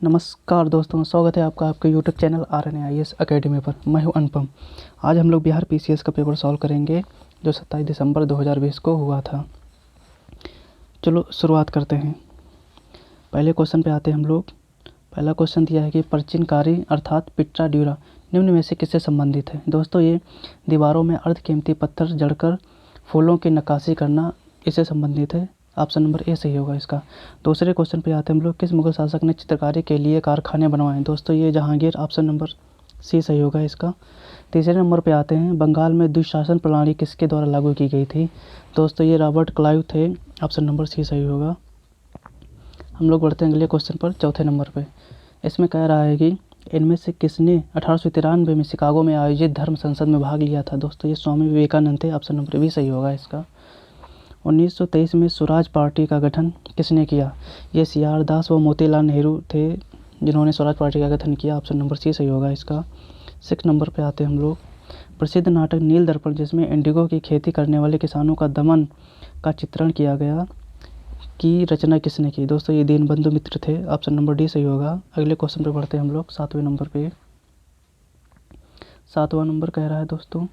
नमस्कार दोस्तों, स्वागत है आपका आपके यूट्यूब चैनल RNAIS अकेडमी पर। मैं हूं अनुपम। आज हम लोग बिहार PCS का पेपर सॉल्व करेंगे जो 27 दिसंबर 2020 को हुआ था। चलो शुरुआत करते हैं। पहले क्वेश्चन पे आते हैं हम लोग। पहला क्वेश्चन दिया है कि प्राचीनकारी अर्थात पिट्रा ड्यूरा निम्न में से किससे संबंधित है। दोस्तों ये दीवारों में अर्धकीमती पत्थर जड़कर फूलों की नक्काशी करना, इससे संबंधित है। ऑप्शन नंबर ए सही होगा इसका। दूसरे क्वेश्चन पे आते हैं हम लोग। किस मुगल शासक ने चित्रकारी के लिए कारखाने बनवाए। दोस्तों ये जहांगीर। ऑप्शन नंबर सी सही होगा इसका। तीसरे नंबर पे आते हैं। बंगाल में दुशासन प्रणाली किसके द्वारा लागू की गई थी। दोस्तों ये रॉबर्ट क्लाइव थे। ऑप्शन नंबर सी सही होगा। हम लोग बढ़ते हैं अगले क्वेश्चन पर, चौथे नंबर पे। इसमें कह रहा है कि इनमें से किसने 1893 में शिकागो में आयोजित धर्म संसद में भाग लिया था। दोस्तों ये स्वामी विवेकानंद थे। ऑप्शन नंबर बी सही होगा इसका। 1923 में स्वराज पार्टी का गठन किसने किया। ये CR दास व मोतीलाल नेहरू थे जिन्होंने स्वराज पार्टी का गठन किया। ऑप्शन नंबर सी सही होगा इसका। 6 नंबर पे आते हैं हम लोग। प्रसिद्ध नाटक नील दर्पण जिसमें इंडिगो की खेती करने वाले किसानों का दमन का चित्रण किया गया की रचना किसने की। दोस्तों ये दीनबंधु मित्र थे। ऑप्शन नंबर डी सही होगा। अगले क्वेश्चन पे बढ़ते हैं हम लोग 7वें नंबर पे। 7वां नंबर कह रहा है दोस्तों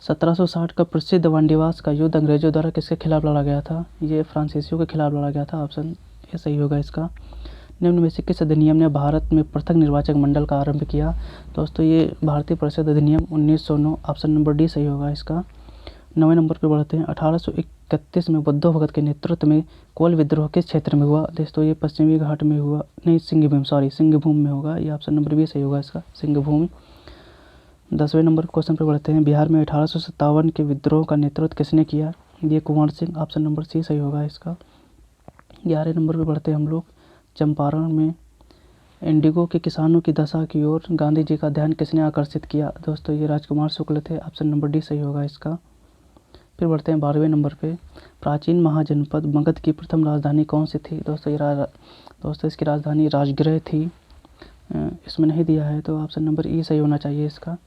1760 का प्रसिद्ध वांडीवास का युद्ध अंग्रेजों द्वारा किसके खिलाफ लड़ा गया था। ये फ्रांसीसियों के खिलाफ लड़ा गया था। ऑप्शन ए सही होगा इसका। निम्न में से किस अधिनियम ने भारत में पृथक निर्वाचक मंडल का आरंभ किया। दोस्तों ये भारतीय परिषद अधिनियम 1909। ऑप्शन नंबर डी सही होगा इसका। 9वें नंबर पर बढ़ते हैं। 1831 में बुद्धो भगत के नेतृत्व में कोल विद्रोह किस क्षेत्र में हुआ। दोस्तों ये पश्चिमी घाट में हुआ, नहीं सिंहभूम में होगा। ये ऑप्शन नंबर बी सही होगा इसका, सिंहभूम। 10वें नंबर क्वेश्चन पे बढ़ते हैं। बिहार में 1857 के विद्रोह का नेतृत्व किसने किया। ये Kunwar Singh. Option number C सही होगा इसका। 11वें नंबर पे बढ़ते हैं हम लोग। चंपारण में इंडिगो के किसानों की दशा की ओर गांधी जी का ध्यान किसने आकर्षित किया। दोस्तों ये राजकुमार शुक्ल थे। ऑप्शन नंबर डी सही होगा इसका। फिर बढ़ते हैं 12वें नंबर पे। प्राचीन महाजनपद मगध की प्रथम राजधानी कौन सी थी। दोस्तों इसकी राजधानी राजगृह थी। इसमें नहीं दिया है तो ऑप्शन नंबर ई सही होना चाहिए इसका।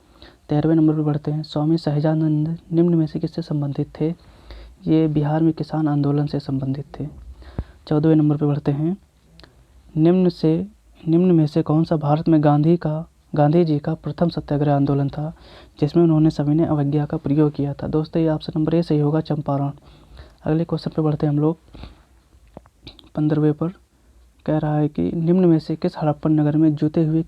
13वें नंबर पर बढ़ते हैं। स्वामी सहजानंद निम्न में से किससे संबंधित थे। ये बिहार में किसान आंदोलन से संबंधित थे। 14वें नंबर पर बढ़ते हैं। निम्न में से कौन सा भारत में गांधी जी का प्रथम सत्याग्रह आंदोलन था जिसमें उन्होंने सविनय अवज्ञा का प्रयोग किया था। दोस्तों ये ऑप्शन नंबर ए सही होगा, चंपारण। अगले क्वेश्चन पर बढ़ते हैं हम लोग 15वें पर। कह रहा है कि निम्न में से किस हड़प्पन नगर में जुते हुए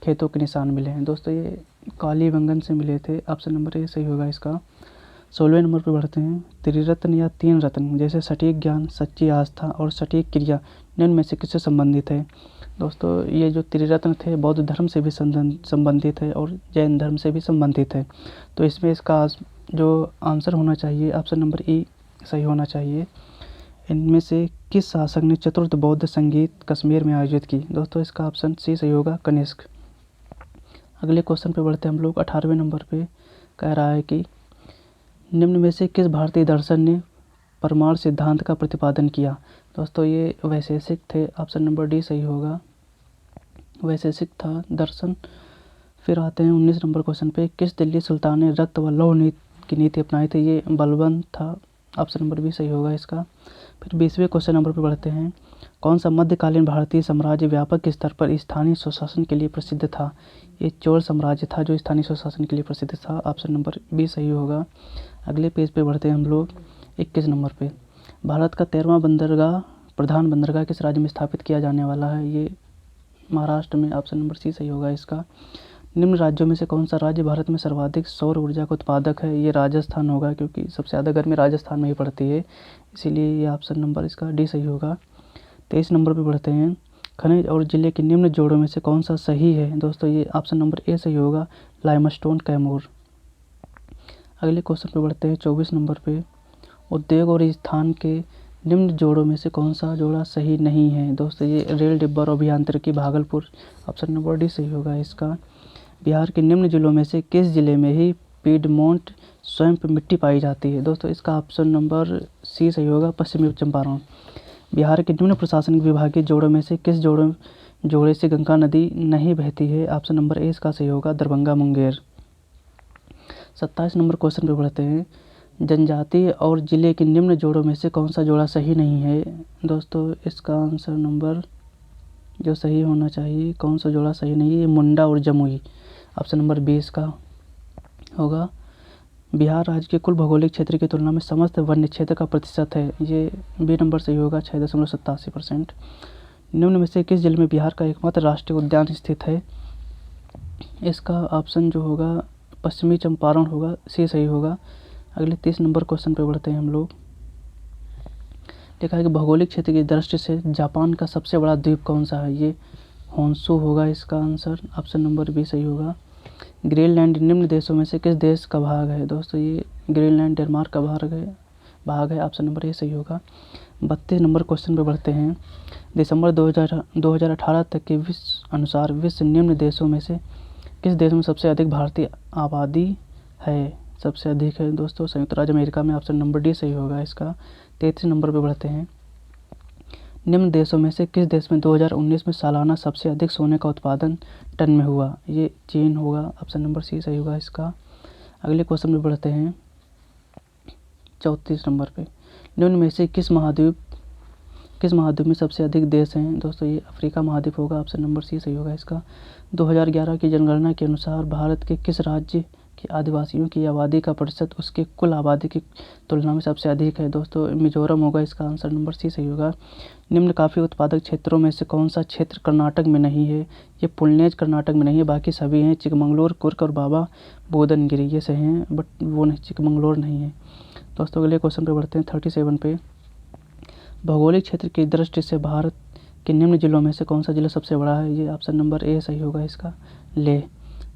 खेतों के निशान मिले हैं। दोस्तों ये कालीबंगन से मिले थे। ऑप्शन नंबर ए सही होगा इसका। 16वें नंबर पर बढ़ते हैं। त्रिरत्न या 3 रत्न जैसे सटीक ज्ञान, सच्ची आस्था और सटीक क्रिया निम्न में से किससे संबंधित है। दोस्तों ये जो त्रिरत्न थे बौद्ध धर्म से भी संबंधित है और जैन धर्म से भी संबंधित है। तो इसमें इसका जो आंसर होना चाहिए ऑप्शन नंबर ई सही होना चाहिए। इनमें से किस शासक ने चतुर्थ बौद्ध संगीत कश्मीर में आयोजित की। दोस्तों इसका ऑप्शन सी सही होगा, कनिष्क। अगले क्वेश्चन पे बढ़ते हैं हम लोग 18वें नंबर पे। कह रहा है कि निम्न में से किस भारतीय दर्शन ने परमाणु सिद्धांत का प्रतिपादन किया। दोस्तों ये वैशेषिक थे। ऑप्शन नंबर डी सही होगा, वैशेषिक था दर्शन। फिर आते हैं 19 नंबर क्वेश्चन पे। किस दिल्ली सुल्तान ने रक्त व लौह की नीति अपनाई थी। ये बलबन था। ऑप्शन नंबर बी सही होगा इसका। फिर 20वें क्वेश्चन नंबर पर बढ़ते हैं। कौन सा मध्यकालीन भारतीय साम्राज्य व्यापक स्तर पर स्थानीय स्वशासन के लिए प्रसिद्ध था। ये चोल साम्राज्य था जो स्थानीय स्वशासन के लिए प्रसिद्ध था। ऑप्शन नंबर बी सही होगा। अगले पेज पे बढ़ते हैं हम लोग 21 नंबर पे। भारत का 13वां प्रधान बंदरगाह किस राज्य में स्थापित किया जाने वाला है। ये महाराष्ट्र में। ऑप्शन नंबर सी सही होगा इसका। निम्न राज्यों में से कौन सा राज्य भारत में सर्वाधिक सौर ऊर्जा का उत्पादक है। ये राजस्थान होगा क्योंकि सबसे ज़्यादा गर्मी राजस्थान में ही पड़ती है, इसीलिए ये ऑप्शन नंबर इसका डी सही होगा। 23 नंबर पे बढ़ते हैं। खनिज और जिले के निम्न जोड़ों में से कौन सा सही है। दोस्तों ये ऑप्शन नंबर ए सही होगा, लाइमस्टोन कैमूर। अगले क्वेश्चन पे बढ़ते हैं 24 नंबर पे। उद्योग और स्थान के निम्न जोड़ों में से कौन सा जोड़ा सही नहीं है। दोस्तों ये रेल डिब्बा और अभियांत्रिकी भागलपुर। ऑप्शन नंबर डी सही होगा इसका। बिहार के निम्न जिलों में से किस जिले में ही पीडमोंट स्वयं मिट्टी पाई जाती है। दोस्तों इसका ऑप्शन नंबर सी सही होगा, पश्चिमी चंपारण। बिहार के निम्न प्रशासनिक विभागीय जोड़ों में से किस जोड़े से गंगा नदी नहीं बहती है। ऑप्शन नंबर ए इसका सही होगा, दरभंगा मुंगेर। 27 नंबर क्वेश्चन पे बढ़ते हैं। जनजातीय और जिले के निम्न जोड़ों में से कौन सा जोड़ा सही नहीं है। दोस्तों इसका आंसर नंबर जो सही होना चाहिए, कौन सा जोड़ा सही नहीं है, ये मुंडा और जमुई। ऑप्शन नंबर 20 का होगा। बिहार राज्य के कुल भौगोलिक क्षेत्र की तुलना में समस्त वन्य क्षेत्र का प्रतिशत है, ये बी नंबर सही होगा, 6.87%। निम्न में से किस जिले में बिहार का एकमात्र राष्ट्रीय उद्यान स्थित है? इसका ऑप्शन जो होगा पश्चिमी चंपारण होगा, सी सही होगा। अगले 30 नंबर क्वेश्चन पे बढ़ते हैं हम लोग। लिखा है कि भौगोलिक क्षेत्र की दृष्टि से जापान का सबसे बड़ा द्वीप कौन सा है? ये होन्शु होगा इसका आंसर, ऑप्शन नंबर बी सही होगा। ग्रीनलैंड निम्न देशों में से किस देश का भाग है? दोस्तों ये ग्रीनलैंड डेनमार्क का भाग है, ऑप्शन नंबर ए सही होगा। 32 नंबर क्वेश्चन पे बढ़ते हैं। दिसंबर 2018 तक के अनुसार विश्व निम्न देशों में से किस देश में सबसे अधिक भारतीय आबादी है? सबसे अधिक है दोस्तों संयुक्त राज्य अमेरिका में, ऑप्शन नंबर डी सही होगा इसका। 33 नंबर पे बढ़ते हैं। निम्न देशों में से किस देश में 2019 में सालाना सबसे अधिक सोने का उत्पादन टन में हुआ? ये चीन होगा, ऑप्शन नंबर सी सही होगा इसका। अगले क्वेश्चन में बढ़ते हैं 34 नंबर पे। निम्न में से किस महाद्वीप में सबसे अधिक देश हैं? दोस्तों ये अफ्रीका महाद्वीप होगा, ऑप्शन नंबर सी सही होगा इसका। 2011 की जनगणना के अनुसार भारत के किस राज्य के आदिवासियों की आबादी का प्रतिशत उसके कुल आबादी की तुलना में सबसे अधिक है? दोस्तों मिजोरम होगा इसका, आंसर नंबर सी सही होगा। निम्न कॉफ़ी उत्पादक क्षेत्रों में से कौन सा क्षेत्र कर्नाटक में नहीं है? ये पुलनेज कर्नाटक में नहीं है, बाकी सभी हैं। चिकमंगलूर, कुर्ग और बाबा बोदनगिरी ये सही हैं, बट वो नहीं, चिकमंगलूर नहीं है। दोस्तों अगले क्वेश्चन पे बढ़ते हैं 37 पे। भौगोलिक क्षेत्र की दृष्टि से भारत के निम्न जिलों में से कौन सा जिला सबसे बड़ा है? ये ऑप्शन नंबर ए सही होगा इसका, लेह।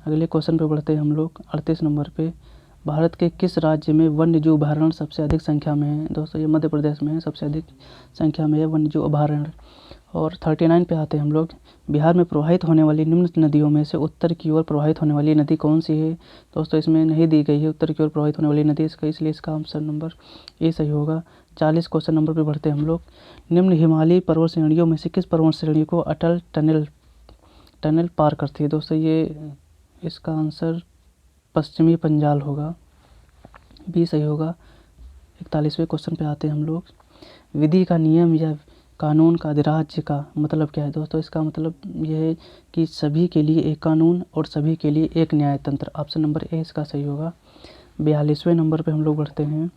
अगले क्वेश्चन पे बढ़ते हैं हम लोग 38 नंबर पे। भारत के किस राज्य में वन्यजीव अभयारण्य सबसे अधिक संख्या में है? दोस्तों ये मध्य प्रदेश में है, सबसे अधिक संख्या में है वन्यजीव अभयारण्य। और 39 पे आते हैं हम लोग। बिहार में प्रवाहित होने वाली निम्न नदियों में से उत्तर की ओर प्रवाहित होने वाली नदी कौन सी है? दोस्तों इसमें नहीं दी गई है उत्तर की ओर प्रवाहित होने वाली नदी, इसलिए इसका ऑप्शन नंबर ए सही होगा। 40 क्वेश्चन नंबर पे बढ़ते हैं हम लोग। निम्न हिमालयी पर्वत श्रेणियों में से किस पर्वत श्रेणी को अटल टनल पार करती है? दोस्तों ये इसका आंसर पश्चिमी पंजाल होगा, बी सही होगा। 41वें क्वेश्चन पे आते हैं हम लोग। विधि का नियम या कानून का अधिराज्य का मतलब क्या है? दोस्तों इसका मतलब यह है कि सभी के लिए एक कानून और सभी के लिए एक न्यायतंत्र, ऑप्शन नंबर ए इसका सही होगा। 42वें नंबर पे हम लोग बढ़ते हैं।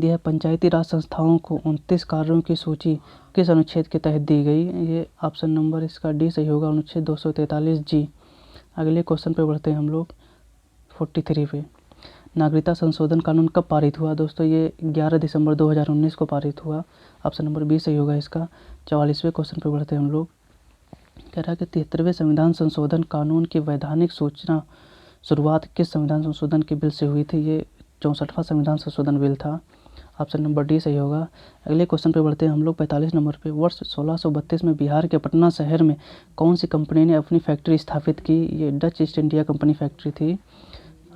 दिया पंचायती राज संस्थाओं को 29 कार्यों की सूची किस अनुच्छेद के तहत दी गई? ये ऑप्शन नंबर इसका डी सही होगा, अनुच्छेद 243 जी। अगले क्वेश्चन पे बढ़ते हैं हम लोग 43 पे। नागरिकता संशोधन कानून कब पारित हुआ? दोस्तों ये 11 दिसंबर 2019 को पारित हुआ, ऑप्शन नंबर बी सही होगा इसका। 44वें क्वेश्चन पे बढ़ते हैं हम लोग। कह रहा है कि 73वें संविधान संशोधन कानून की वैधानिक सूचना शुरुआत किस संविधान संशोधन के बिल से हुई थी? ये 64वां संविधान संशोधन बिल था, ऑप्शन नंबर डी सही होगा। अगले क्वेश्चन पे बढ़ते हैं हम लोग 45 नंबर पे। वर्ष 1632 में बिहार के पटना शहर में कौन सी कंपनी ने अपनी फैक्ट्री स्थापित की? ये Dutch east India company factory थी,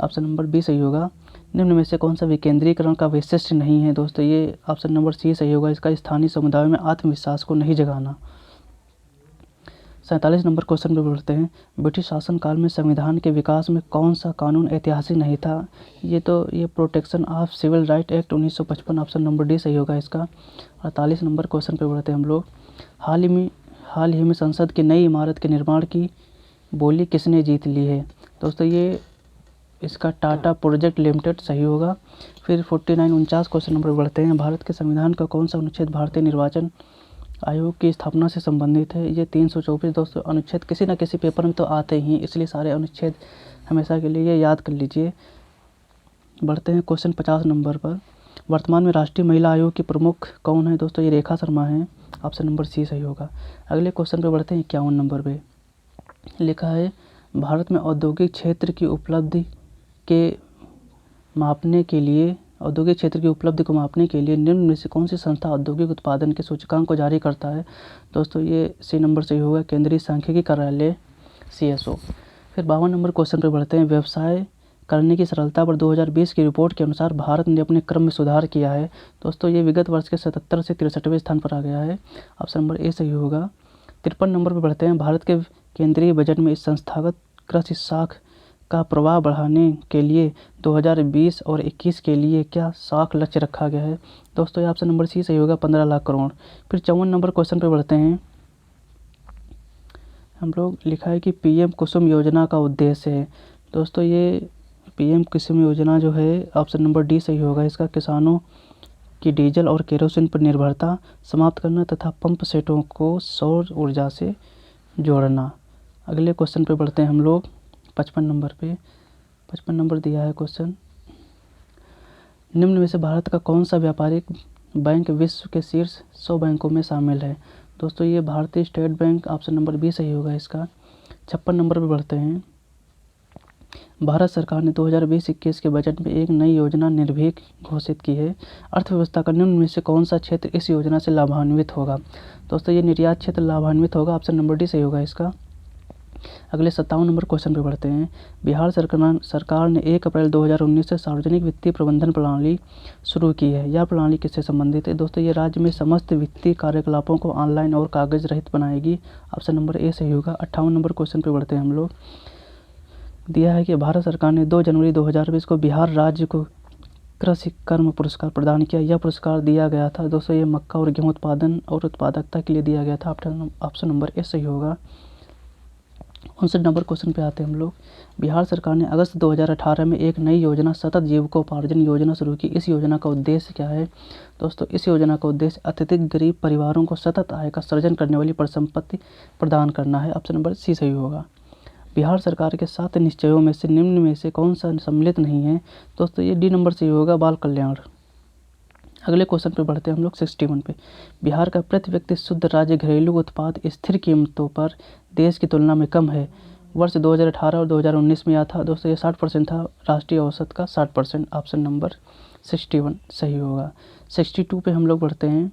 ऑप्शन नंबर बी सही होगा। निम्न में से कौन सा विकेंद्रीकरण का वैशिष्ट्य नहीं है? दोस्तों ये ऑप्शन नंबर सी सही होगा इसका, स्थानीय समुदायों में आत्मविश्वास को नहीं जगाना। 47 नंबर क्वेश्चन पे बढ़ते हैं। ब्रिटिश शासनकाल में संविधान के विकास में कौन सा कानून ऐतिहासिक नहीं था? ये protection of civil right act 1955, option number D सही होगा इसका। 48 नंबर क्वेश्चन पे बढ़ते हैं हम लोग। हाल ही में संसद की नई इमारत के निर्माण की बोली किसने जीत ली है? दोस्तों ये इसका टाटा प्रोजेक्ट लिमिटेड सही होगा। फिर 49 क्वेश्चन नंबर बढ़ते हैं। भारत के संविधान का कौन सा अनुच्छेद भारतीय निर्वाचन आयोग की स्थापना से संबंधित है? ये 324। दोस्तों अनुच्छेद किसी न किसी पेपर में तो आते ही, इसलिए सारे अनुच्छेद हमेशा के लिए याद कर लीजिए। बढ़ते हैं क्वेश्चन 50 नंबर पर। वर्तमान में राष्ट्रीय महिला आयोग की प्रमुख कौन है? दोस्तों ये रेखा शर्मा हैं, ऑप्शन नंबर सी सही होगा। अगले क्वेश्चन पे बढ़ते हैं 51 नंबर पे। लिखा है भारत में औद्योगिक क्षेत्र की उपलब्धि को मापने के लिए निम्न में से कौन सी संस्था औद्योगिक उत्पादन के सूचकांक को जारी करता है? दोस्तों ये सी नंबर सही होगा, केंद्रीय सांख्यिकी कार्यालय CSO। फिर 52 नंबर क्वेश्चन पे बढ़ते हैं। व्यवसाय करने की सरलता पर 2020 की रिपोर्ट के अनुसार भारत ने अपने क्रम में सुधार किया है। दोस्तों ये विगत वर्ष के 77 से 63वें स्थान पर आ गया है, ऑप्शन नंबर ए सही होगा। 53 नंबर पर बढ़ते हैं। भारत के केंद्रीय बजट में इस संस्थागत कृषि साख का प्रवाह बढ़ाने के लिए 2020 और 21 के लिए क्या साख लक्ष्य रखा गया है? दोस्तों ये ऑप्शन नंबर सी सही होगा, 15 लाख करोड़। फिर 54 नंबर क्वेश्चन पे बढ़ते हैं। हम लोग लिखा है कि पीएम कुसुम योजना का उद्देश्य है। दोस्तों ये पीएम कुसुम योजना जो है ऑप्शन नंबर डी सही होगा इसका, किसानों की डीजल और केरोसिन पर निर्भरता समाप्त करना तथा पंप सेटों को सौर ऊर्जा से जोड़ना। अगले क्वेश्चन पे बढ़ते हैं हम लोग 55 नंबर पे। 55 नंबर दिया है क्वेश्चन, निम्न में से भारत का कौन सा व्यापारिक बैंक विश्व के शीर्ष 100 बैंकों में शामिल है। दोस्तों ये भारतीय state bank, option number B सही होगा इसका। 56 नंबर पे बढ़ते हैं, भारत सरकार ने 2020-21 के बजट में एक नई योजना निर्भीक घोषित की है। अर्थव्यवस्था का निम्न में से कौन सा क्षेत्र इस योजना से लाभान्वित होगा। दोस्तों ये निर्यात क्षेत्र लाभान्वित होगा, ऑप्शन नंबर डी सही होगा इसका। अगले 57 नंबर क्वेश्चन पे बढ़ते हैं, बिहार सरकार ने 1 अप्रैल 2019 से सार्वजनिक वित्तीय प्रबंधन प्रणाली शुरू की है। यह प्रणाली किससे संबंधित है। दोस्तों ये राज्य में समस्त वित्तीय कार्यकलापों को ऑनलाइन और कागज रहित बनाएगी, ऑप्शन नंबर ए सही होगा। 58 नंबर क्वेश्चन पे बढ़ते हैं हम लोग, दिया है कि भारत सरकार ने 2 जनवरी 2020 को बिहार राज्य को कृषि कर्म पुरस्कार प्रदान किया। यह पुरस्कार दिया गया था दोस्तों ये मक्का और गेहूं उत्पादन और उत्पादकता के लिए दिया गया था, ऑप्शन नंबर ए सही होगा। 59 नंबर क्वेश्चन पे आते हैं हम लोग, बिहार सरकार ने अगस्त 2018 में एक नई योजना सतत जीविकोपार्जन योजना शुरू की। इस योजना का उद्देश्य क्या है। दोस्तों इस योजना का उद्देश्य अत्यधिक गरीब परिवारों को सतत आय का सृजन करने वाली परिसंपत्ति प्रदान करना है, ऑप्शन नंबर सी सही होगा। बिहार सरकार के 7 निश्चयों में से निम्न में से कौन सा सम्मिलित नहीं है। दोस्तों ये डी नंबर सही होगा, बाल कल्याण। अगले क्वेश्चन पे बढ़ते हैं हम लोग 61 पे, बिहार का प्रति व्यक्ति शुद्ध राज्य घरेलू उत्पाद स्थिर कीमतों पर देश की तुलना में कम है। वर्ष 2018 और 2019 में यह था दोस्तों ये 60% था, राष्ट्रीय औसत का 60%, ऑप्शन नंबर 61 सही होगा। 62 पे हम लोग बढ़ते हैं,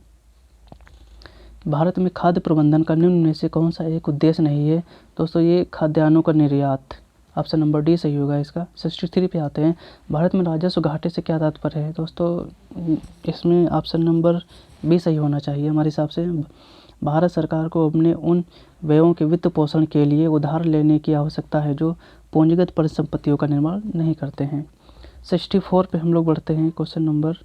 भारत में खाद्य प्रबंधन का निम्न में से कौन सा एक उद्देश्य नहीं है। दोस्तों ये खाद्यान्नों का निर्यात, ऑप्शन नंबर डी सही होगा इसका। 63 पे आते हैं, भारत में राजस्व घाटे से क्या तात्पर्य है। दोस्तों इसमें ऑप्शन नंबर बी सही होना चाहिए हमारे हिसाब से। भारत सरकार को अपने उन व्ययों के वित्त पोषण के लिए उधार लेने की आवश्यकता है जो पूंजीगत परिसंपत्तियों का निर्माण नहीं करते हैं। 64 पे हम लोग बढ़ते हैं, क्वेश्चन नंबर,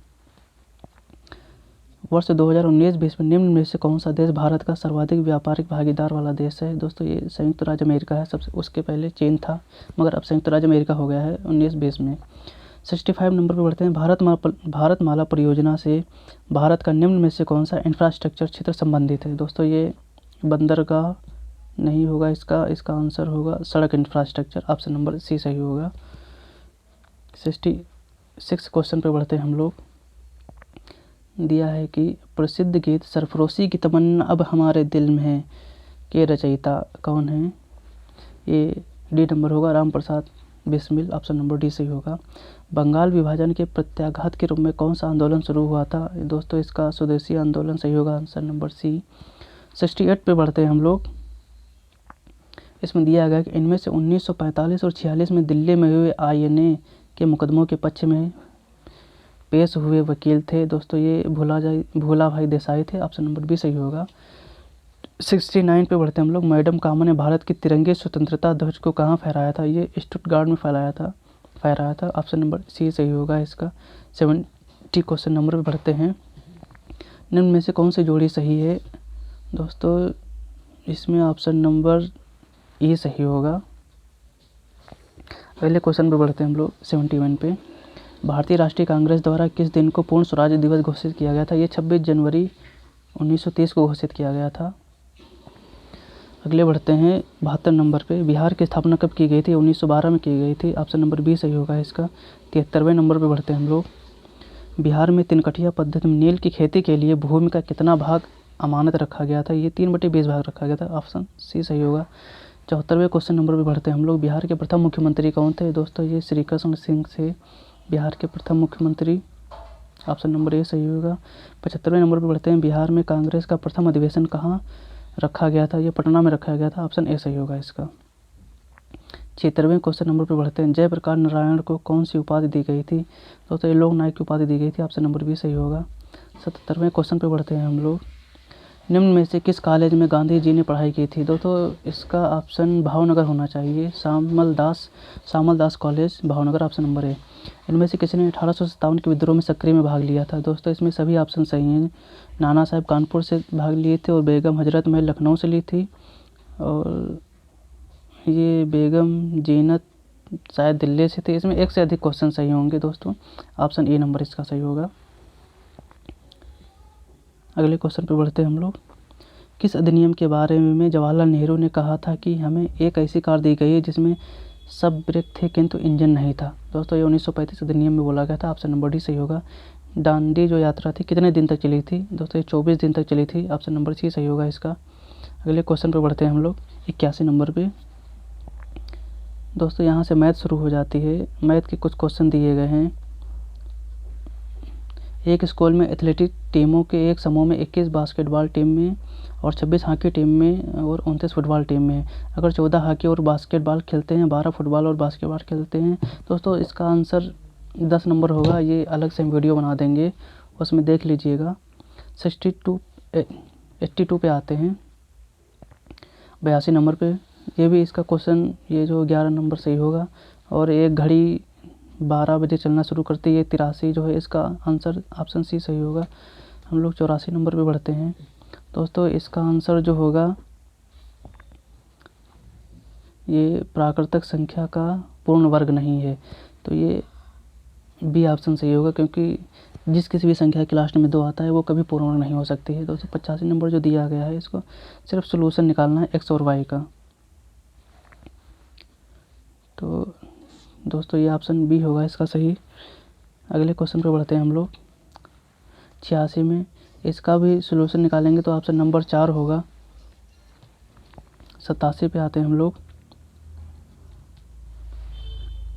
वर्ष 2019-20 में निम्न में से कौन सा देश भारत का सर्वाधिक व्यापारिक भागीदार वाला देश है। दोस्तों ये संयुक्त राज्य अमेरिका है, सबसे उसके पहले चीन था मगर अब संयुक्त राज्य अमेरिका हो गया है 19-20 में। 65 नंबर पर बढ़ते हैं, भारतमाला परियोजना से भारत का निम्न में से कौन सा इंफ्रास्ट्रक्चर क्षेत्र संबंधित है। दोस्तों ये बंदरगाह नहीं होगा इसका आंसर होगा सड़क इंफ्रास्ट्रक्चर, ऑप्शन नंबर सी सही होगा। 66 क्वेश्चन पे बढ़ते हैं हम लोग, दिया है कि प्रसिद्ध गीत सरफरोशी की तमन्ना अब हमारे दिल में है के रचयिता कौन है। ये डी नंबर होगा, Ram Prasad Bismil, option number D सही होगा। बंगाल विभाजन के प्रत्याघात के रूप में कौन सा आंदोलन शुरू हुआ था। दोस्तों इसका स्वदेशी आंदोलन सही होगा, आंसर नंबर सी। 68 पे बढ़ते हैं हम लोग, इसमें दिया गया कि इनमें से 1945 और 46 में दिल्ली में हुए INA के मुकदमों के पक्ष में पेश हुए वकील थे। दोस्तों ये भोला भाई देसाई थे, ऑप्शन नंबर बी सही होगा। 69 पे बढ़ते हैं हम लोग, मैडम कामा ने भारत की तिरंगे स्वतंत्रता ध्वज को कहाँ फहराया था। ये स्टुटगार्ट में फहराया था, ऑप्शन नंबर सी सही होगा इसका। 70 क्वेश्चन नंबर पे बढ़ते हैं, निम्न में से कौन सी जोड़ी सही है। दोस्तों इसमें ऑप्शन नंबर ए सही होगा। अगले क्वेश्चन पे बढ़ते हैं हम लोग 71 पे, भारतीय राष्ट्रीय कांग्रेस द्वारा किस दिन को पूर्ण स्वराज दिवस घोषित किया गया था। ये 26 जनवरी 1930 को घोषित किया गया था। अगले बढ़ते हैं 72 नंबर पे, बिहार की स्थापना कब की गई थी। 1912 में की गई थी, ऑप्शन नंबर बी सही होगा इसका। 73वें नंबर पे बढ़ते हैं हम लोग, बिहार में 3 कठिया पद्धति में नील की खेती के लिए भूमि का कितना भाग अमानत रखा गया था। ये 3/20 भाग रखा गया था, ऑप्शन सी सही होगा। 74वें क्वेश्चन नंबर पे बढ़ते हैं हम लोग, बिहार के प्रथम मुख्यमंत्री कौन थे। दोस्तों ये श्री कृष्ण सिंह से बिहार के प्रथम मुख्यमंत्री, ऑप्शन नंबर ए सही होगा। 75वें नंबर पर बढ़ते हैं, बिहार में कांग्रेस का प्रथम अधिवेशन कहाँ रखा गया था। ये पटना में रखा गया था, ऑप्शन ए सही होगा इसका। 76वें क्वेश्चन नंबर पर बढ़ते हैं, जयप्रकाश नारायण को कौन सी उपाधि दी गई थी। तो ये लोक नायक की उपाधि दी गई थी, ऑप्शन नंबर बी सही होगा। 77वें क्वेश्चन पर बढ़ते हैं हम लोग, निम्न में से किस कॉलेज में गांधी जी ने पढ़ाई की थी। दोस्तों इसका ऑप्शन भावनगर होना चाहिए, Samaldas college Bhavnagar, option number A. इनमें से किसी ने 1857 के विद्रोह में सक्रिय में भाग लिया था। दोस्तों इसमें सभी ऑप्शन सही हैं। नाना साहब कानपुर से भाग लिए थे और बेगम हजरत महल लखनऊ से ली थी, और ये बेगम जीनत शायद दिल्ली से थे। इसमें एक से अधिक क्वेश्चन सही होंगे दोस्तों। ऑप्शन ए नंबर इसका सही होगा। अगले क्वेश्चन पे बढ़ते हैं हम लोग। किस अधिनियम के बारे में जवाहरलाल नेहरू ने कहा था कि हमें एक ऐसी कार दी गई है जिसमें सब ब्रेक थे किंतु इंजन नहीं था? दोस्तों ये 1935 अधिनियम में बोला गया था। ऑप्शन नंबर डी सही होगा। दांडी जो यात्रा थी कितने दिन तक चली थी? दोस्तों ये 24 दिन तक चली थी। ऑप्शन नंबर सी सही होगा इसका। अगले क्वेश्चन पे बढ़ते हैं हम लोग 81 नंबर पे। दोस्तों यहाँ से मैथ शुरू हो जाती है। मैथ के कुछ क्वेश्चन दिए गए हैं। एक स्कूल में एथलेटिक टीमों के एक समूह में 21 बास्केटबॉल टीम में और 26 हॉकी टीम में और 29 फुटबॉल टीम में अगर 14 हॉकी और बास्केटबॉल खेलते हैं, 12 फुटबॉल और बास्केटबॉल खेलते हैं, दोस्तों इसका आंसर 10 नंबर होगा। ये अलग से हम वीडियो बना देंगे, उसमें देख लीजिएगा। 82 पे आते हैं 82 नंबर पे। ये भी इसका क्वेश्चन ये जो 11 नंबर सही होगा। और एक घड़ी 12 बजे चलना शुरू करती है। 83 जो है इसका आंसर ऑप्शन सी सही होगा। हम लोग 84 नंबर पे बढ़ते हैं। दोस्तों इसका आंसर जो होगा ये प्राकृतिक संख्या का पूर्ण वर्ग नहीं है, तो ये बी ऑप्शन सही होगा, क्योंकि जिस किसी भी संख्या के लास्ट में 2 आता है वो कभी पूर्ण वर्ग नहीं हो सकती है। दोस्तों 85 नंबर जो दिया गया है इसको सिर्फ सोल्यूशन निकालना है एक्स और वाई का। तो दोस्तों ये ऑप्शन बी होगा इसका सही। अगले क्वेश्चन पे बढ़ते हैं हम लोग 86 में। इसका भी सोल्यूशन निकालेंगे तो ऑप्शन नंबर 4 होगा। 87 पे आते हैं हम लोग।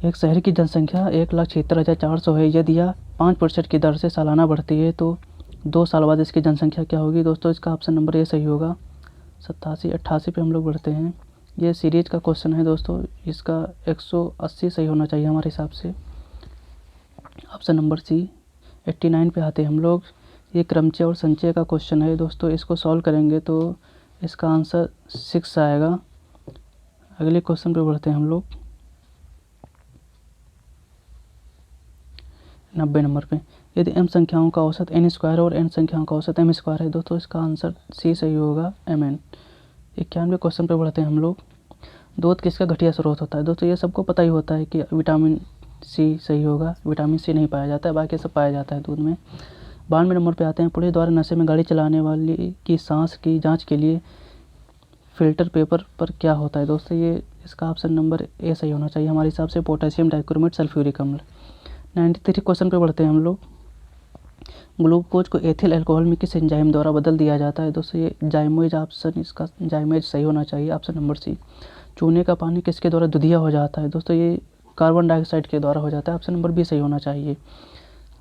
एक शहर की जनसंख्या 1,76,400 है। यदि यह 5% की दर से सालाना बढ़ती है तो 2 साल बाद इसकी जनसंख्या क्या होगी? दोस्तों इसका ऑप्शन नंबर ए सही होगा। 88 पे हम लोग बढ़ते हैं। ये सीरीज का क्वेश्चन है दोस्तों, इसका 180 सही होना चाहिए हमारे हिसाब से। ऑप्शन नंबर सी। 89 पे आते हैं हम लोग। ये क्रमचय और संचय का क्वेश्चन है दोस्तों, इसको सॉल्व करेंगे तो इसका आंसर 6 आएगा। अगले क्वेश्चन पे बढ़ते हैं हम लोग 90 नंबर पे। यदि m संख्याओं का औसत n स्क्वायर और n संख्याओं का औसत m स्क्वायर है दोस्तों इसका आंसर सी सही होगा, mn। 91 क्वेश्चन पे बढ़ते हैं हम लोग। दूध किसका घटिया स्रोत होता है? दोस्तों ये सबको पता ही होता है कि विटामिन सी सही होगा। विटामिन सी नहीं पाया जाता है, बाकी सब पाया जाता है दूध में। 92 नंबर पे आते हैं। पुलिस द्वारा नशे में गाड़ी चलाने वाली की सांस की जांच के लिए फिल्टर पेपर पर क्या होता है? दोस्तों ये इसका ऑप्शन नंबर ए सही होना चाहिए हमारे हिसाब से, पोटेशियम डाइक्रोमेट सल्फ्यूरिक अम्ल। 93 क्वेश्चन पे बढ़ते हैं हम लोग। ग्लूकोज को एथिल अल्कोहल में किस एंजाइम द्वारा बदल दिया जाता है? दोस्तों ये जाइमेज ऑप्शन, इसका जाइमेज सही होना चाहिए, ऑप्शन नंबर सी। चूने का पानी किसके द्वारा दुधिया हो जाता है? दोस्तों ये कार्बन डाइऑक्साइड के द्वारा हो जाता है, ऑप्शन नंबर बी सही होना चाहिए।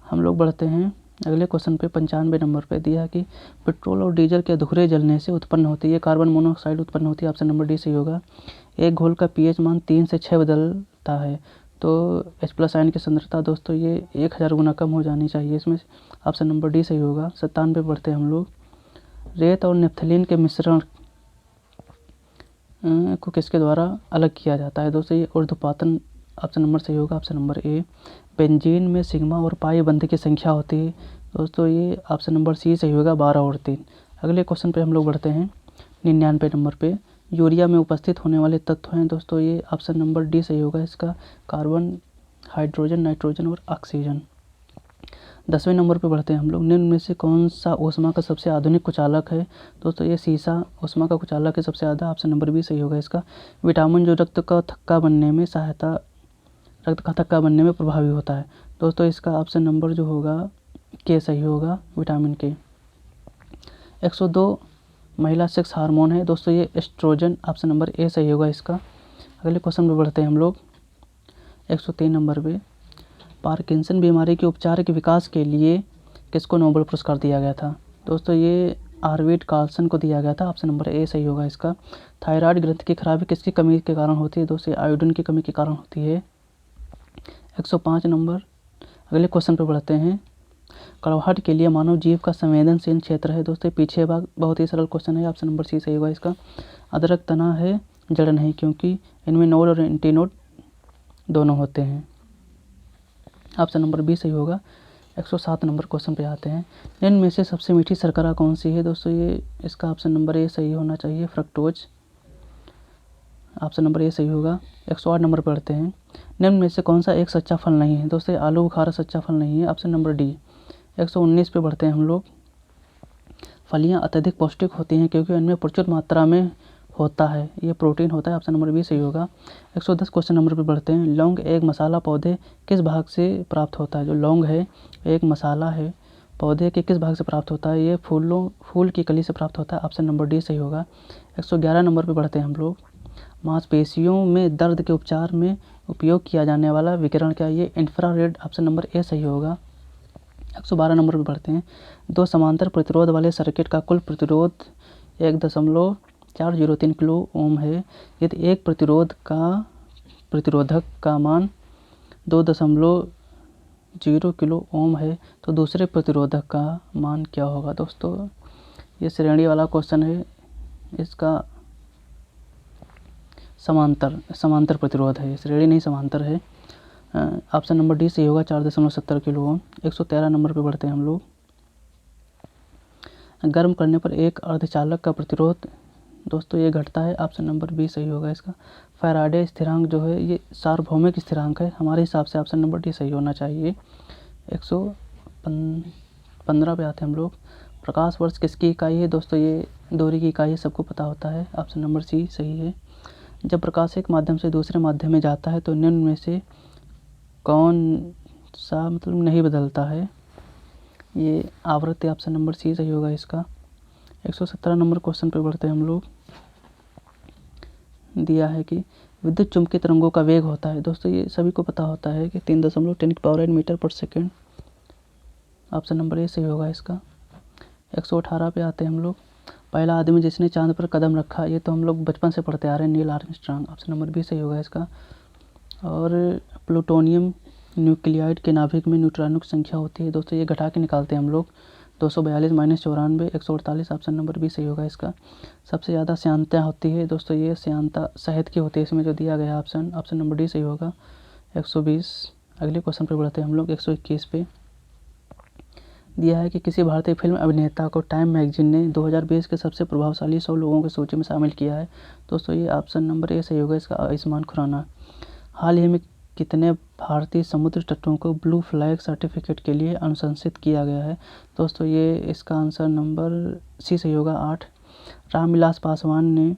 हम लोग बढ़ते हैं अगले क्वेश्चन पे। 95 नंबर पे दिया कि पेट्रोल और डीजल के अधूरे जलने से उत्पन्न होती है कार्बन मोनोऑक्साइड उत्पन्न होती है, ऑप्शन नंबर डी सही होगा। एक घोल का पीएच मान 3 से 6 बदलता है तो H+ आयन की सांद्रता दोस्तों ये 1000 गुना कम हो जानी चाहिए इसमें, ऑप्शन नंबर डी सही होगा। 97 पे बढ़ते हैं हम लोग। रेत और नेफ्थलीन के मिश्रण को किसके द्वारा अलग किया जाता है? दोस्तों ये ऊर्ध्वपातन, ऑप्शन नंबर सही होगा, ऑप्शन नंबर ए। बेंजीन में सिग्मा और पाई बंध की संख्या होती है दोस्तों ये ऑप्शन नंबर सी सही होगा, 12 और 3। अगले क्वेश्चन पे हम लोग बढ़ते हैं 99 नंबर पे। यूरिया में उपस्थित होने वाले तत्व हैं दोस्तों ये ऑप्शन नंबर डी सही होगा इसका, कार्बन, हाइड्रोजन, नाइट्रोजन और ऑक्सीजन। 10वें नंबर पे बढ़ते हैं हम लोग। निम्न में से कौन सा ऊष्मा का सबसे आधुनिक कुचालक है? दोस्तों ये सीसा ऊष्मा का कुचालक है सबसे ज़्यादा, ऑप्शन नंबर बी सही होगा इसका। विटामिन जो रक्त का थक्का बनने में प्रभावी होता है दोस्तों इसका ऑप्शन नंबर जो होगा के सही होगा, विटामिन के। 102 महिला सेक्स हार्मोन है दोस्तों ये एस्ट्रोजन, ऑप्शन नंबर ए सही होगा इसका। अगले क्वेश्चन में बढ़ते हैं हम लोग 103 नंबर पे। पार्किंसन बीमारी के उपचार के विकास के लिए किसको नोबेल पुरस्कार दिया गया था? दोस्तों ये आर्विड कार्लसन को दिया गया था, ऑप्शन नंबर ए सही होगा इसका। थायराइड ग्रंथि की खराबी किसकी कमी के कारण होती है? दोस्तों आयोडीन की कमी के कारण होती है। 105 नंबर। अगले क्वेश्चन पे बढ़ते हैं। कड़वाहट के लिए मानव जीव का संवेदनशील क्षेत्र है दोस्तों पीछे भाग, बहुत ही सरल क्वेश्चन है, ऑप्शन नंबर सी सही होगा इसका। अदरक तना है जड़ नहीं, क्योंकि इनमें नोड और एंटीनोड दोनों होते हैं, ऑप्शन नंबर बी सही होगा। 107 नंबर क्वेश्चन पे आते हैं। इनमें में से सबसे मीठी शर्करा कौन सी है? दोस्तों ये इसका ऑप्शन नंबर ए सही होना चाहिए, फ्रक्टोज। ऑप्शन नंबर ए सही होगा। 108 नंबर पर पढ़ते हैं, निम्न में से कौन सा एक सच्चा फल नहीं है? दोस्तों आलू बुखारा सच्चा फल नहीं है, ऑप्शन नंबर डी। 119 पे बढ़ते हैं हम लोग, फलियां अत्यधिक पौष्टिक होती हैं क्योंकि इनमें प्रचुर मात्रा में होता है, ये प्रोटीन होता है, ऑप्शन नंबर बी सही होगा। 110 क्वेश्चन नंबर पे बढ़ते हैं, लौंग एक मसाला पौधे किस भाग से प्राप्त होता है? जो लौंग है एक मसाला है, पौधे के किस भाग से प्राप्त होता है? ये फूल की कली से प्राप्त होता है, ऑप्शन नंबर डी सही होगा। 111 नंबर पे बढ़ते हैं हम लोग, मांसपेशियों में दर्द के उपचार में उपयोग किया जाने वाला विकिरण क्या है? ये इंफ्रारेड, ऑप्शन नंबर ए सही होगा। 112 नंबर पे बढ़ते हैं, दो समांतर प्रतिरोध वाले सर्किट का कुल प्रतिरोध 1.403 किलो ओम है। यदि एक प्रतिरोधक का मान 2.0 किलो ओम है तो दूसरे प्रतिरोधक का मान क्या होगा? दोस्तों ये श्रेणी वाला क्वेश्चन है, इसका समांतर प्रतिरोध है, श्रेणी नहीं समांतर है, ऑप्शन नंबर डी सही होगा। 4.70 किलो ओम। 113 नंबर पे बढ़ते हैं हम लोग, गर्म करने पर एक अर्धचालक का प्रतिरोध दोस्तों ये घटता है, ऑप्शन नंबर बी सही होगा इसका। फैराडे स्थिरांक जो है ये सार्वभौमिक स्थिरांक है, हमारे हिसाब से ऑप्शन नंबर डी सही होना चाहिए। 115 पे आते हैं हम लोग, प्रकाश वर्ष किसकी इकाई है? दोस्तों ये दूरी की इकाई सबको पता होता है, ऑप्शन नंबर सी सही है। जब प्रकाश एक माध्यम से दूसरे माध्यम में जाता है तो निम्न में से कौन सा नहीं बदलता है? ये आवृत्ति, ऑप्शन नंबर सी सही होगा इसका। 117 नंबर क्वेश्चन पे बढ़ते हैं हम लोग, दिया है कि विद्युत चुम्बकीय तरंगों का वेग होता है, दोस्तों ये सभी को पता होता है कि 3.10 मीटर पर सेकेंड, ऑप्शन नंबर ए सही होगा इसका। 118 पे आते हैं हम लोग, पहला आदमी जिसने चांद पर कदम रखा, ये तो हम लोग बचपन से पढ़ते आ रहे हैं, Neil Armstrong, option number B सही होगा इसका। और प्लूटोनियम न्यूक्लियाइड के नाभिक में न्यूट्रॉनों की संख्या होती है, दोस्तों ये घटा के निकालते हैं हम लोग, 242 - 94, 148, ऑप्शन नंबर बी सही होगा इसका। सबसे ज़्यादा श्यानता होती है, दोस्तों ये श्यानता शहद की होती है, इसमें जो दिया गया ऑप्शन नंबर डी सही होगा। 120 अगले क्वेश्चन पर बढ़ते हैं हम लोग, 121 पे दिया है कि किसी भारतीय फिल्म अभिनेता को टाइम मैगजीन ने 2020 के सबसे प्रभावशाली 100 लोगों की सूची में शामिल किया है, दोस्तों ये ऑप्शन नंबर ए सही होगा इसका, आयुष्मान खुराना। हाल ही में कितने भारतीय समुद्र तटों को ब्लू फ्लैग सर्टिफिकेट के लिए अनुशंसित किया गया है? दोस्तों ये इसका आंसर नंबर सी सही होगा, 8। रामविलास पासवान ने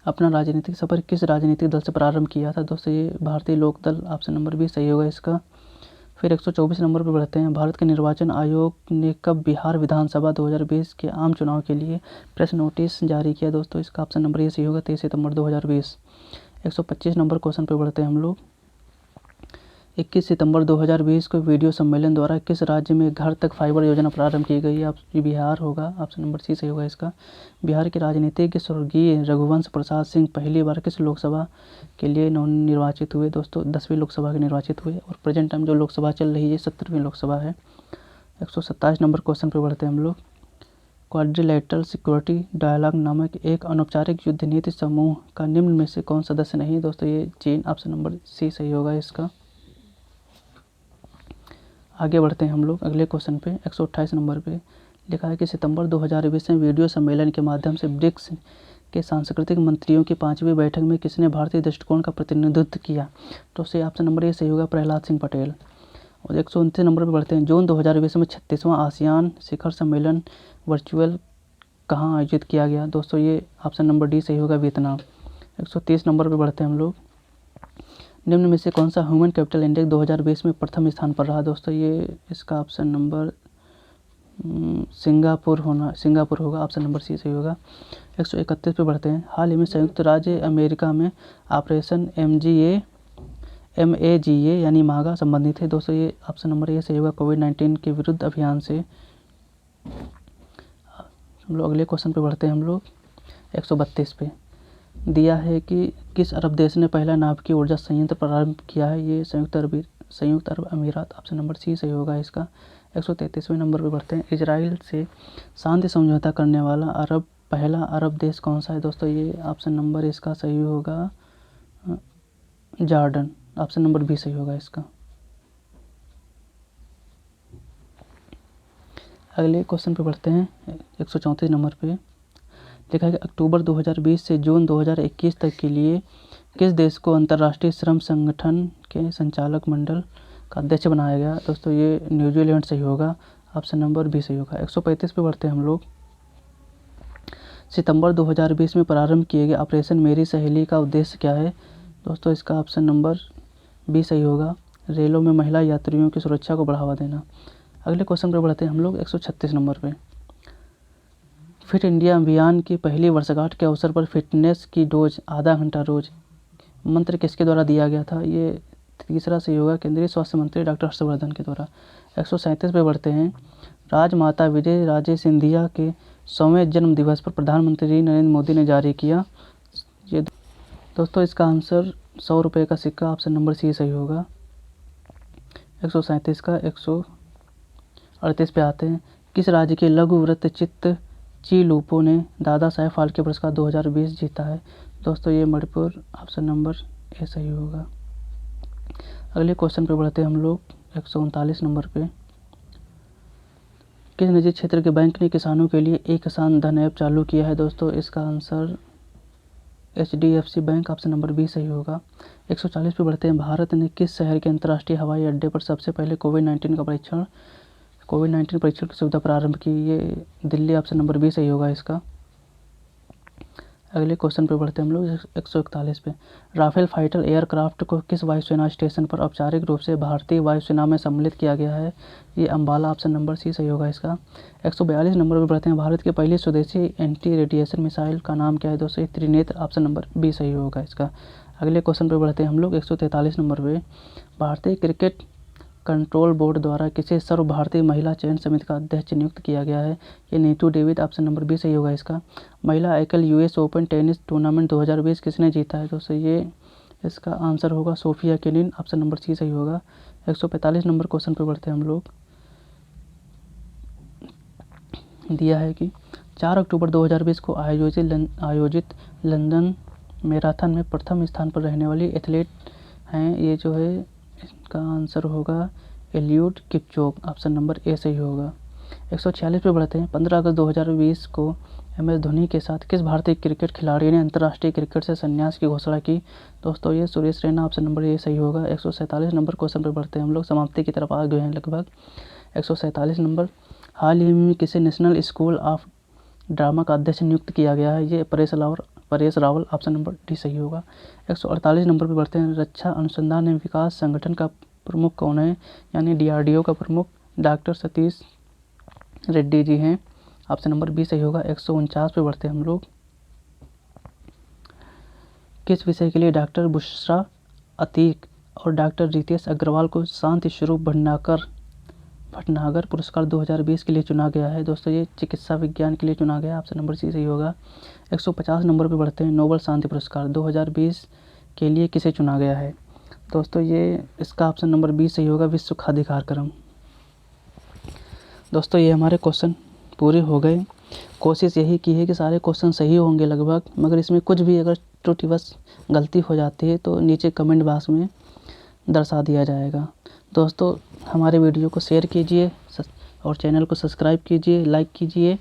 अपना राजनीतिक सफर किस राजनीतिक दल से प्रारंभ किया था? दोस्तों ये भारतीय लोक दल, ऑप्शन नंबर बी सही होगा इसका। फिर 124 नंबर पर बढ़ते हैं, भारत के निर्वाचन आयोग ने कब बिहार विधानसभा 2020 के आम चुनाव के लिए प्रेस नोटिस जारी किया? दोस्तों इसका ऑप्शन नंबर ए सही होगा, 23 सितंबर 2020। 125 नंबर क्वेश्चन पे बढ़ते हैं हम लोग, 21 सितंबर 2020 को वीडियो सम्मेलन द्वारा किस राज्य में घर तक फाइबर योजना प्रारंभ की गई? आप बिहार होगा, ऑप्शन नंबर सी सही होगा इसका। बिहार के राजनीतिज्ञ स्वर्गीय रघुवंश प्रसाद सिंह पहली बार किस लोकसभा के लिए निर्वाचित हुए? दोस्तों 10वीं लोकसभा के निर्वाचित हुए, और प्रेजेंट टाइम जो लोकसभा चल रही है 17वीं लोकसभा है। 127 नंबर क्वेश्चन पे बढ़ते हैं हम लोग, क्वाड्रिलैटरल सिक्योरिटी डायलॉग नामक एक अनौपचारिक युद्ध नीति समूह का निम्न में से कौन सदस्य नहीं? दोस्तों ये चीन, ऑप्शन नंबर सी सही होगा इसका। आगे बढ़ते हैं हम लोग अगले क्वेश्चन पे, 128 नंबर पे लिखा है कि सितंबर 2020 में वीडियो सम्मेलन के माध्यम से ब्रिक्स के सांस्कृतिक मंत्रियों की 5वीं बैठक में किसने भारतीय दृष्टिकोण का प्रतिनिधित्व किया? तो उससे ऑप्शन नंबर ए सही होगा, प्रहलाद सिंह पटेल। और 129 नंबर पर बढ़ते हैं, जून 2020 में 36वां आसियान शिखर सम्मेलन वर्चुअल कहाँ आयोजित किया गया? दोस्तों ये ऑप्शन नंबर डी सही होगा, वियतनाम। 130 नंबर पर बढ़ते हैं हम लोग, निम्न में से कौन सा ह्यूमन कैपिटल इंडेक्स 2020 में प्रथम स्थान पर रहा? दोस्तों ये इसका ऑप्शन नंबर सिंगापुर होगा, ऑप्शन नंबर सी सही होगा। 131 पे बढ़ते हैं, हाल ही में संयुक्त राज्य अमेरिका में ऑपरेशन MAGA यानी मागा संबंधित है, दोस्तों ये ऑप्शन नंबर ए सही होगा, कोविड-19 के विरुद्ध अभियान से। हम लोग अगले क्वेश्चन पे बढ़ते हैं हम लोग, 132 पे दिया है कि किस अरब देश ने पहला नाभिकीय ऊर्जा संयंत्र प्रारंभ किया है? ये संयुक्त अरब अमीरात, ऑप्शन नंबर सी सही होगा इसका। 133वें नंबर पे बढ़ते हैं, इजराइल से शांति समझौता करने वाला पहला अरब देश कौन सा है? दोस्तों ये ऑप्शन नंबर इसका सही होगा, जॉर्डन, ऑप्शन नंबर बी सही होगा इसका। अगले क्वेश्चन पे बढ़ते हैं, 134 नंबर पे, लिखा है कि अक्टूबर 2020 से जून 2021 तक के लिए किस देश को अंतर्राष्ट्रीय श्रम संगठन के संचालक मंडल का अध्यक्ष बनाया गया। दोस्तों ये न्यूजीलैंड सही होगा, ऑप्शन नंबर बी सही होगा। 135 पे बढ़ते हैं हम लोग। सितंबर 2020 में प्रारंभ किए गए ऑपरेशन मेरी सहेली का उद्देश्य क्या है। दोस्तों इसका ऑप्शन नंबर बी सही होगा, रेलों में महिला यात्रियों की सुरक्षा को बढ़ावा देना। अगले क्वेश्चन पर बढ़ते हैं हम लोग 136 नंबर पे। फिट इंडिया अभियान की पहली वर्षगांठ के अवसर पर फिटनेस की डोज आधा घंटा रोज मंत्र किसके द्वारा दिया गया था। ये तीसरा सही होगा, केंद्रीय स्वास्थ्य मंत्री डॉक्टर हर्षवर्धन के द्वारा। 137 पे बढ़ते हैं। राजमाता विजय राजे सिंधिया के 100वें जन्म दिवस पर प्रधानमंत्री नरेंद्र मोदी ने जारी किया। ये दोस्तों इसका आंसर 100 रुपये का सिक्का, ऑप्शन नंबर सी सही होगा। 137 का 138 पे आते हैं। किस राज्य के लघु वृत्तचित्र ची लूपो ने दादा साहेब फाल्के पुरस्कार 2020 जीता है। दोस्तों ये मणिपुर, ऑप्शन नंबर ए सही होगा। अगले क्वेश्चन पे बढ़ते हैं हम लोग 139 नंबर पे। किस निजी क्षेत्र के बैंक ने किसानों के लिए एक किसान धन ऐप चालू किया है। दोस्तों इसका answer HDFC bank, option number B सही होगा। 140 पे बढ़ते हैं। भारत ने किस शहर के अंतर्राष्ट्रीय हवाई अड्डे पर सबसे पहले कोविड-19 परीक्षण की सुविधा प्रारंभ की। ये दिल्ली, ऑप्शन नंबर बी सही होगा इसका। अगले क्वेश्चन पे बढ़ते हैं हम लोग 141 पे। राफेल फाइटर एयरक्राफ्ट को किस वायुसेना स्टेशन पर औपचारिक रूप से भारतीय वायुसेना में सम्मिलित किया गया है। ये अम्बाला, ऑप्शन नंबर सी सही होगा इसका। 142 नंबर पे बढ़ते हैं। भारत की पहली स्वदेशी एंटी रेडिएशन मिसाइल का नाम क्या है। दोस्तों त्रिनेत्र, ऑप्शन नंबर बी सही होगा इसका। अगले क्वेश्चन पे बढ़ते हैं हम लोग 143 नंबर पे। भारतीय क्रिकेट कंट्रोल बोर्ड द्वारा किसे सर्व भारतीय महिला चयन समिति का अध्यक्ष नियुक्त किया गया है। ये Neetu David, option number B सही होगा इसका। महिला एकल US ओपन टेनिस टूर्नामेंट 2020 किसने जीता है। दोस्तों ये इसका आंसर होगा Sofia Kenin, option number C सही होगा। 145 नंबर क्वेश्चन पे बढ़ते हैं हम लोग। दिया है कि 4 अक्टूबर 2020 को आयोजित लंदन मैराथन में प्रथम स्थान पर रहने वाली एथलीट हैं। ये जो है इसका आंसर होगा एलियूड किपचोग, ऑप्शन नंबर ए सही होगा। 146 पे बढ़ते हैं। 15 अगस्त 2020 को MS धोनी के साथ किस भारतीय क्रिकेट खिलाड़ी ने अंतर्राष्ट्रीय क्रिकेट से संन्यास की घोषणा की। दोस्तों ये सुरेश रैना, ऑप्शन नंबर ए सही होगा। 147 नंबर क्वेश्चन पे बढ़ते हैं हम लोग, समाप्ति की तरफ आ गए हैं लगभग। 147 नंबर। हाल ही में किसे नेशनल स्कूल ऑफ ड्रामा का अध्यक्ष नियुक्त किया गया है। ये Paresh Rawal, option number D सही होगा। 148 नंबर पर बढ़ते हैं। रक्षा अनुसंधान एवं विकास संगठन का प्रमुख कौन है, यानी DRDO का प्रमुख डॉक्टर सतीश रेड्डी जी हैं, ऑप्शन नंबर बी सही होगा। 149 पे बढ़ते हैं हम लोग। किस विषय के लिए डॉक्टर बुशरा अतीक और डॉक्टर रितेश अग्रवाल को शांति स्वरूप भटनागर पुरस्कार 2020 के लिए चुना गया है। दोस्तों ये चिकित्सा विज्ञान के लिए चुना गया, ऑप्शन नंबर सी सही होगा। 150 नंबर पे बढ़ते हैं। नोबेल शांति पुरस्कार 2020 के लिए किसे चुना गया है। दोस्तों ये इसका ऑप्शन नंबर बी सही होगा, विश्व खाद्य कार्यक्रम। दोस्तों ये हमारे क्वेश्चन पूरे हो गए। कोशिश यही की है कि सारे क्वेश्चन सही होंगे लगभग, मगर इसमें कुछ भी अगर त्रुटिवश गलती हो जाती है तो नीचे कमेंट बॉक्स में दर्शा दिया जाएगा। दोस्तों हमारे वीडियो को शेयर कीजिए और चैनल को सब्सक्राइब कीजिए, लाइक कीजिए।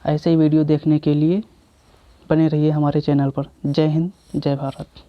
ऐसे ही वीडियो देखने के लिए बने रहिए हमारे चैनल पर। जय हिंद, जय भारत।